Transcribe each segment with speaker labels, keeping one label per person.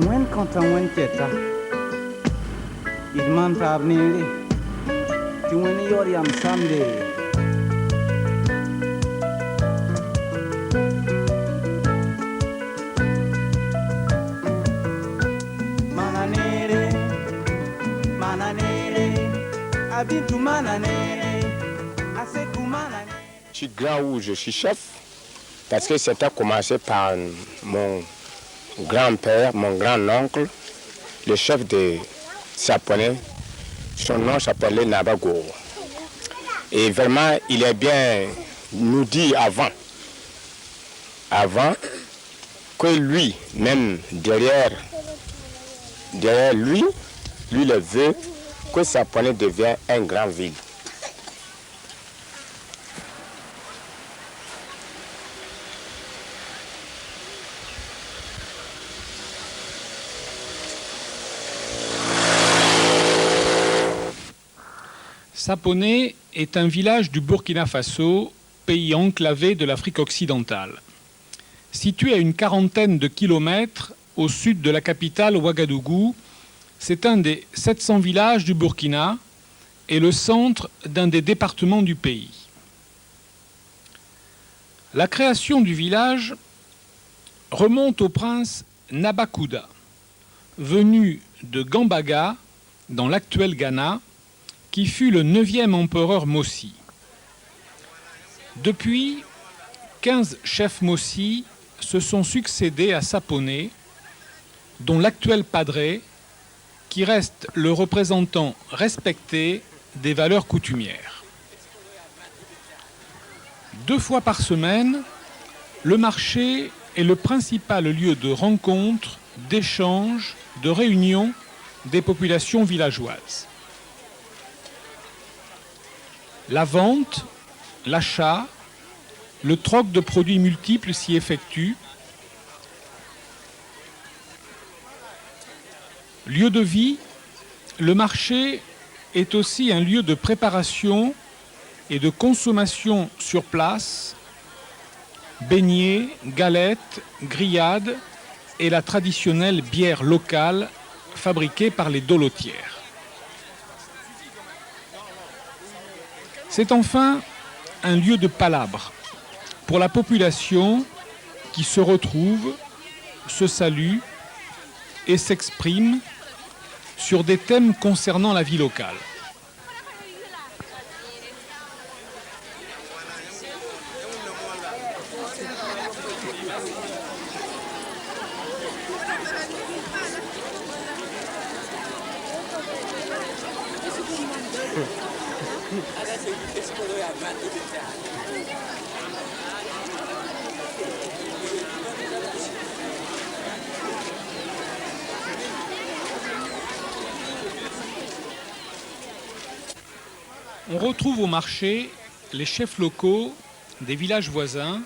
Speaker 1: Mwen kontan mwen keta. Idman pa abnere. Ti mwen yori am samde. Mananere, mananere, abitu mananere, aseku mananere.
Speaker 2: Je suis grand où je suis chef parce que c'était commencé par mon grand-père, mon grand-oncle, le chef des Japonais. Son nom s'appelait Nabago. Et vraiment, il est bien nous dit avant que lui, même derrière lui, le veut que Japonais devienne une grande ville.
Speaker 3: Sapone est un village du Burkina Faso, pays enclavé de l'Afrique occidentale. Situé à une quarantaine de kilomètres au sud de la capitale Ouagadougou, c'est un des 700 villages du Burkina et le centre d'un des départements du pays. La création du village remonte au prince Nabakouda, venu de Gambaga, dans l'actuel Ghana, qui fut le 9e empereur Mossi. Depuis, 15 chefs Mossi se sont succédés à Sapone, dont l'actuel padré, qui reste le représentant respecté des valeurs coutumières. 2 fois par semaine, le marché est le principal lieu de rencontre, d'échange, de réunion des populations villageoises. La vente, l'achat, le troc de produits multiples s'y effectuent. Lieu de vie, le marché est aussi un lieu de préparation et de consommation sur place, beignets, galettes, grillades et la traditionnelle bière locale fabriquée par les dolotières. C'est enfin un lieu de palabre pour la population qui se retrouve, se salue et s'exprime sur des thèmes concernant la vie locale. On retrouve au marché les chefs locaux des villages voisins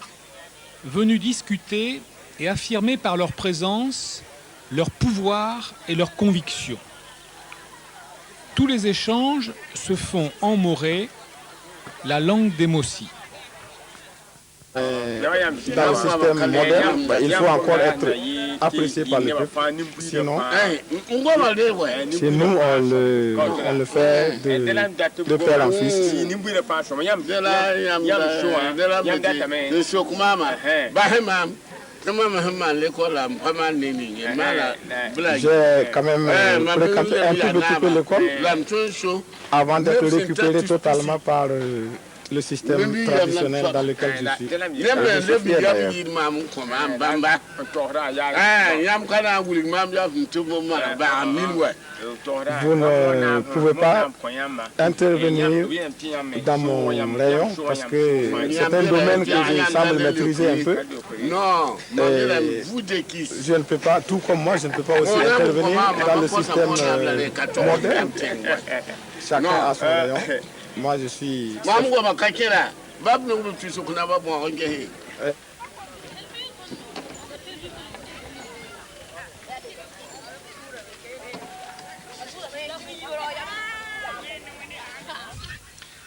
Speaker 3: venus discuter et affirmer par leur présence leur pouvoir et leurs convictions. Tous les échanges se font en moré, la langue des Mossi.
Speaker 4: Dans le système moderne, il faut encore être apprécié par le peuple. Sinon, chez nous, on le fait de père en fils. J'ai quand même fréquenté un tout petit peu l'école avant d'être récupéré totalement par le système traditionnel dans lequel je suis. Vous ne pouvez pas intervenir dans mon rayon parce que c'est un domaine que je semble maîtriser un peu. Non, je ne peux pas, tout comme moi, je ne peux pas aussi intervenir dans le système moderne. Chacun a son rayon. Moi, je suis...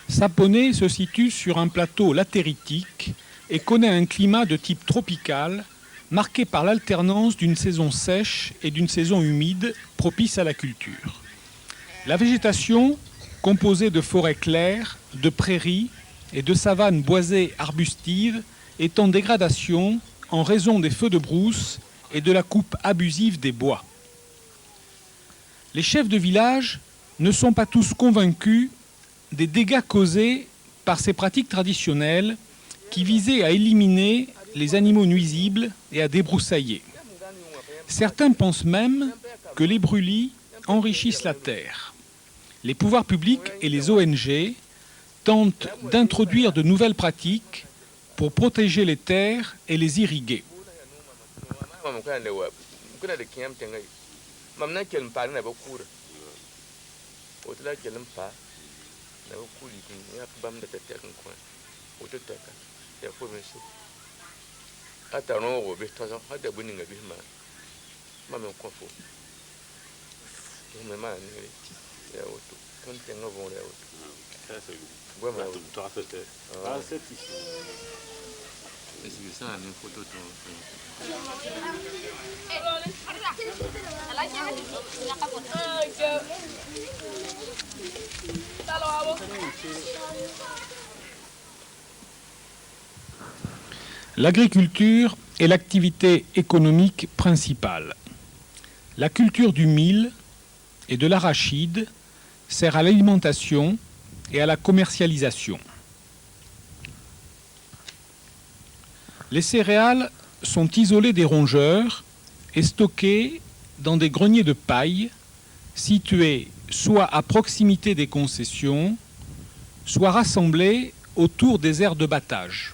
Speaker 3: Sapone se situe sur un plateau latéritique et connaît un climat de type tropical marquée par l'alternance d'une saison sèche et d'une saison humide propice à la culture. La végétation, composée de forêts claires, de prairies et de savanes boisées arbustives, est en dégradation en raison des feux de brousse et de la coupe abusive des bois. Les chefs de village ne sont pas tous convaincus des dégâts causés par ces pratiques traditionnelles qui visaient à éliminer les animaux nuisibles et à débroussailler. Certains pensent même que les brûlis enrichissent la terre. Les pouvoirs publics et les ONG tentent d'introduire de nouvelles pratiques pour protéger les terres et les irriguer. L'agriculture est l'activité économique principale. La culture du mil et de l'arachide sert à l'alimentation et à la commercialisation. Les céréales sont isolées des rongeurs et stockées dans des greniers de paille situés soit à proximité des concessions, soit rassemblées autour des aires de battage.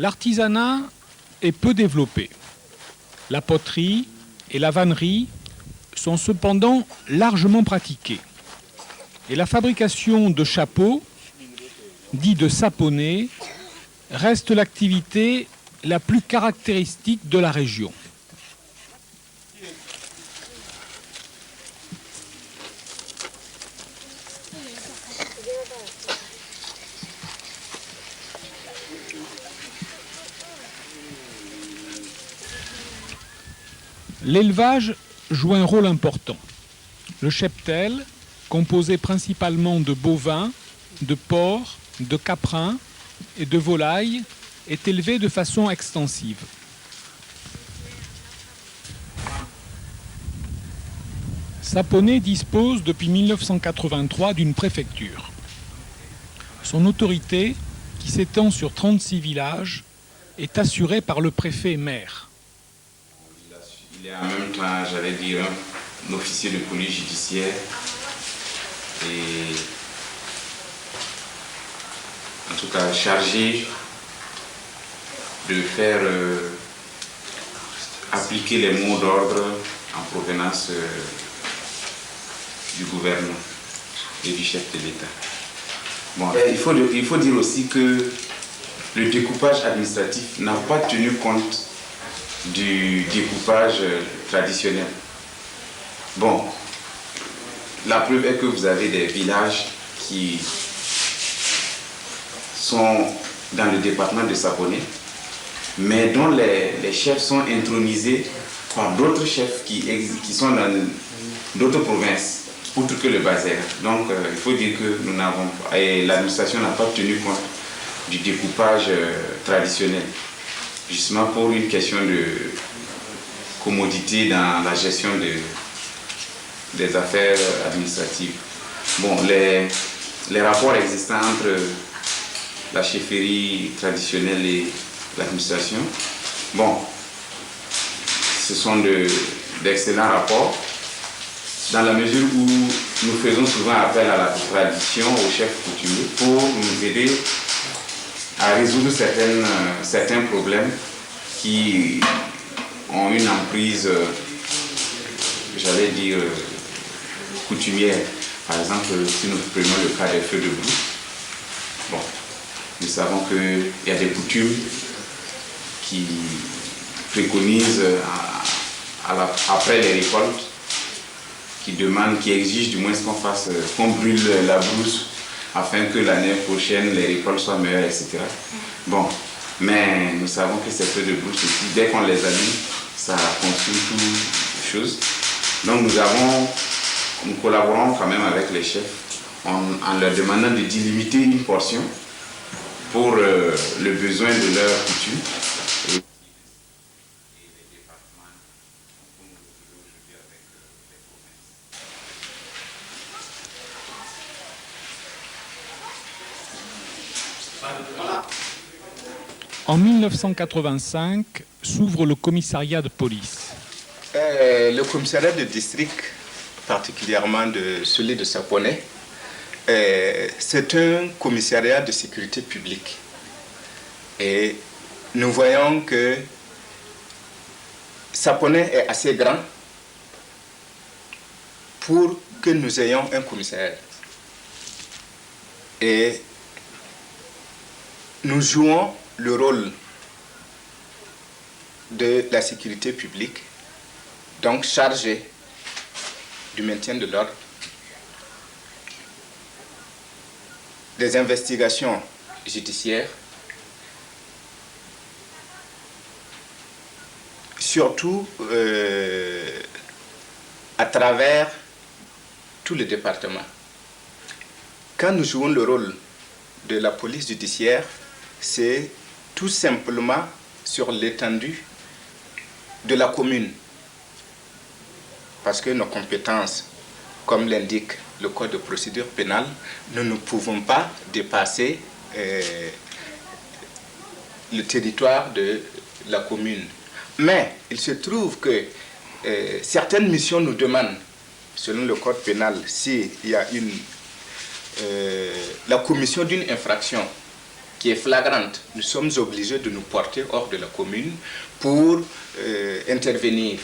Speaker 3: L'artisanat est peu développé. La poterie et la vannerie sont cependant largement pratiquées. Et la fabrication de chapeaux, dits de saponnés, reste l'activité la plus caractéristique de la région. L'élevage joue un rôle important. Le cheptel, composé principalement de bovins, de porcs, de caprins et de volailles, est élevé de façon extensive. Saponnet dispose depuis 1983 d'une préfecture. Son autorité, qui s'étend sur 36 villages, est assurée par le préfet-maire.
Speaker 5: Il est en même temps, j'allais dire, un officier de police judiciaire et en tout cas chargé de faire appliquer les mots d'ordre en provenance du gouvernement et du chef de l'État. Bon, il faut dire aussi que le découpage administratif n'a pas tenu compte du découpage traditionnel. Bon, la preuve est que vous avez des villages qui sont dans le département de Saponnet, mais dont les chefs sont intronisés par d'autres chefs qui sont dans d'autres provinces, outre que le Bazer. Donc il faut dire que nous n'avons pas, et l'administration n'a pas tenu compte du découpage traditionnel, justement pour une question de commodité dans la gestion des affaires administratives. Bon, les rapports existants entre la chefferie traditionnelle et l'administration, bon, ce sont d'excellents rapports, dans la mesure où nous faisons souvent appel à la tradition, aux chefs coutumiers, pour nous aider à résoudre certains problèmes qui ont une emprise, j'allais dire, coutumières. Par exemple, si nous prenons le cas des feux de brousse, bon, nous savons qu'il y a des coutumes qui préconisent après les récoltes, qui exigent du moins qu'on brûle la brousse afin que l'année prochaine les récoltes soient meilleures, etc. Bon, mais nous savons que ces feux de brousse aussi, dès qu'on les allume, ça consume toutes les choses. Donc nous collaborons quand même avec les chefs en leur demandant de délimiter une portion pour le besoin de leur coutume.
Speaker 3: En 1985, s'ouvre le commissariat de police.
Speaker 6: Le commissariat de district, particulièrement celui de Saponnet, c'est un commissariat de sécurité publique. Et nous voyons que Saponnet est assez grand pour que nous ayons un commissariat. Et nous jouons le rôle de la sécurité publique, donc chargé du maintien de l'ordre, des investigations judiciaires, surtout à travers tout le département. Quand nous jouons le rôle de la police judiciaire, c'est tout simplement sur l'étendue de la commune. Parce que nos compétences, comme l'indique le Code de procédure pénale, nous ne pouvons pas dépasser le territoire de la commune. Mais il se trouve que certaines missions nous demandent, selon le Code pénal, s'il y a la commission d'une infraction qui est flagrante, nous sommes obligés de nous porter hors de la commune pour intervenir.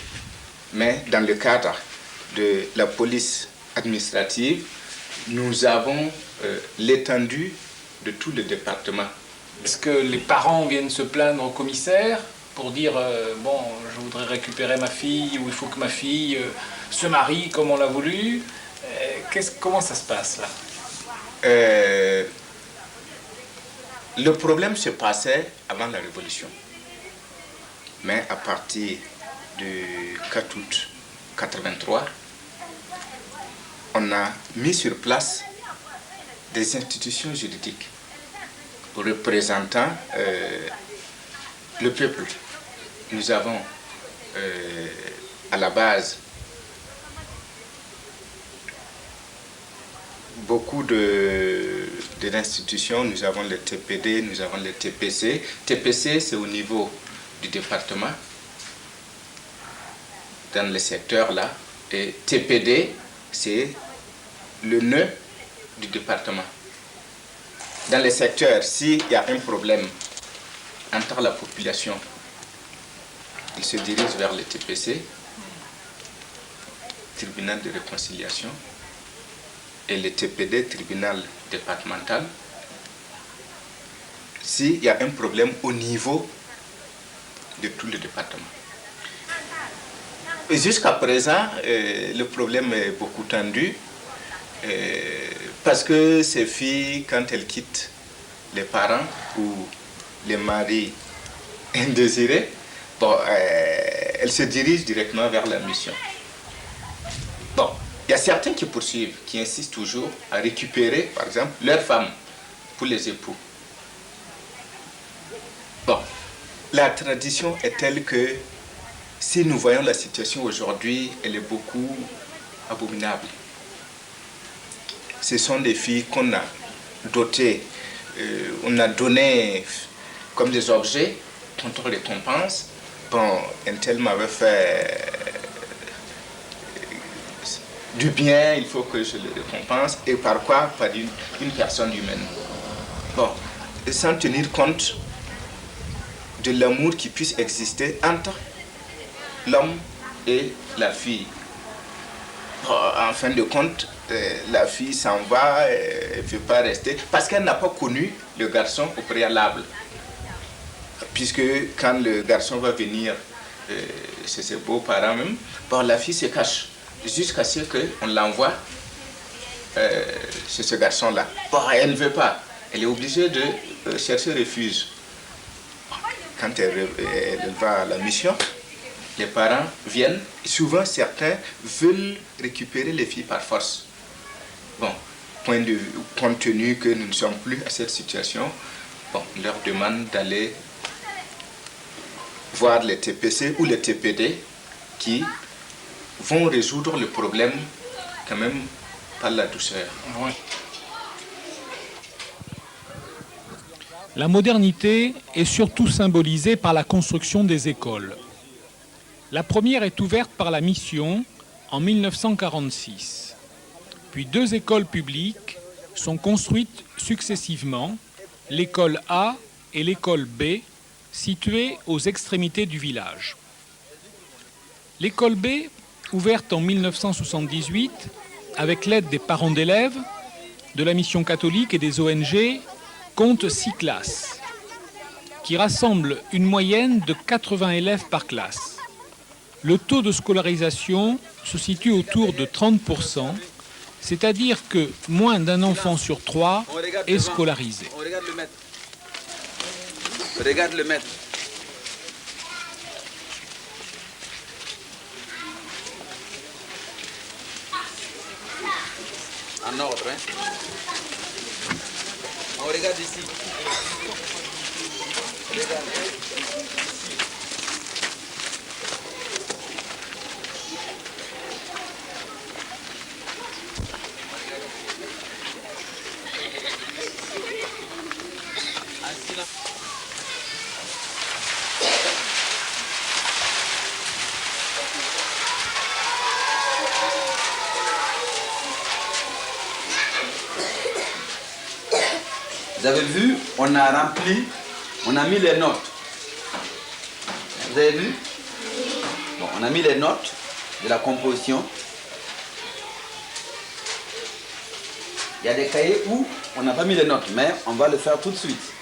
Speaker 6: Mais dans le cadre de la police administrative, nous avons l'étendue de tout le département.
Speaker 3: Est-ce que les parents viennent se plaindre au commissaire pour dire bon, je voudrais récupérer ma fille, ou il faut que ma fille se marie comme on l'a voulu? Comment ça se passe là?
Speaker 6: Le problème se passait avant la Révolution. Mais à partir du 4 août 1983, on a mis sur place des institutions juridiques représentant le peuple. Nous avons à la base beaucoup d'institutions. Nous avons le TPD, nous avons le TPC. TPC, c'est au niveau du département, dans le secteur là. Et TPD, c'est le nœud du département. Dans les secteurs, s'il y a un problème entre la population, il se dirige vers le TPC, tribunal de réconciliation, et le TPD, tribunal départemental. S'il y a un problème au niveau de tout le département. Jusqu'à présent, le problème est beaucoup tendu parce que ces filles, quand elles quittent les parents ou les maris indésirés, bon, elles se dirigent directement vers la mission. Bon, il y a certains qui poursuivent, qui insistent toujours à récupérer, par exemple, leurs femmes pour les époux. Bon, la tradition est telle que si nous voyons la situation aujourd'hui, elle est beaucoup abominable. Ce sont des filles qu'on a dotées, on a donné comme des objets contre récompense. Bon, un tel m'avait fait du bien, il faut que je le récompense. Et par quoi? Par une personne humaine. Bon, et sans tenir compte de l'amour qui puisse exister entre l'homme et la fille. En fin de compte, la fille s'en va, elle ne veut pas rester, parce qu'elle n'a pas connu le garçon au préalable. Puisque quand le garçon va venir chez ses beaux-parents même, bon, la fille se cache jusqu'à ce qu'on l'envoie chez ce garçon-là. Bon, elle ne veut pas. Elle est obligée de chercher refuge. Quand elle va à la mission, les parents viennent. Et souvent, certains veulent récupérer les filles par force. Bon, compte tenu que nous ne sommes plus à cette situation, bon, on leur demande d'aller voir les TPC ou les TPD qui vont résoudre le problème quand même par la douceur. Oui.
Speaker 3: La modernité est surtout symbolisée par la construction des écoles. La première est ouverte par la mission en 1946. Puis 2 écoles publiques sont construites successivement, l'école A et l'école B, situées aux extrémités du village. L'école B, ouverte en 1978, avec l'aide des parents d'élèves, de la mission catholique et des ONG, compte 6 classes, qui rassemblent une moyenne de 80 élèves par classe. Le taux de scolarisation se situe autour de 30%, c'est-à-dire que moins d'un enfant sur 3 est scolarisé.
Speaker 1: On regarde le maître. Regarde le maître. En ordre, hein. On regarde ici. Regarde. Vous avez vu, on a rempli, on a mis les notes. Vous avez vu? Bon, on a mis les notes de la composition. Il y a des cahiers où on n'a pas mis les notes, mais on va le faire tout de suite.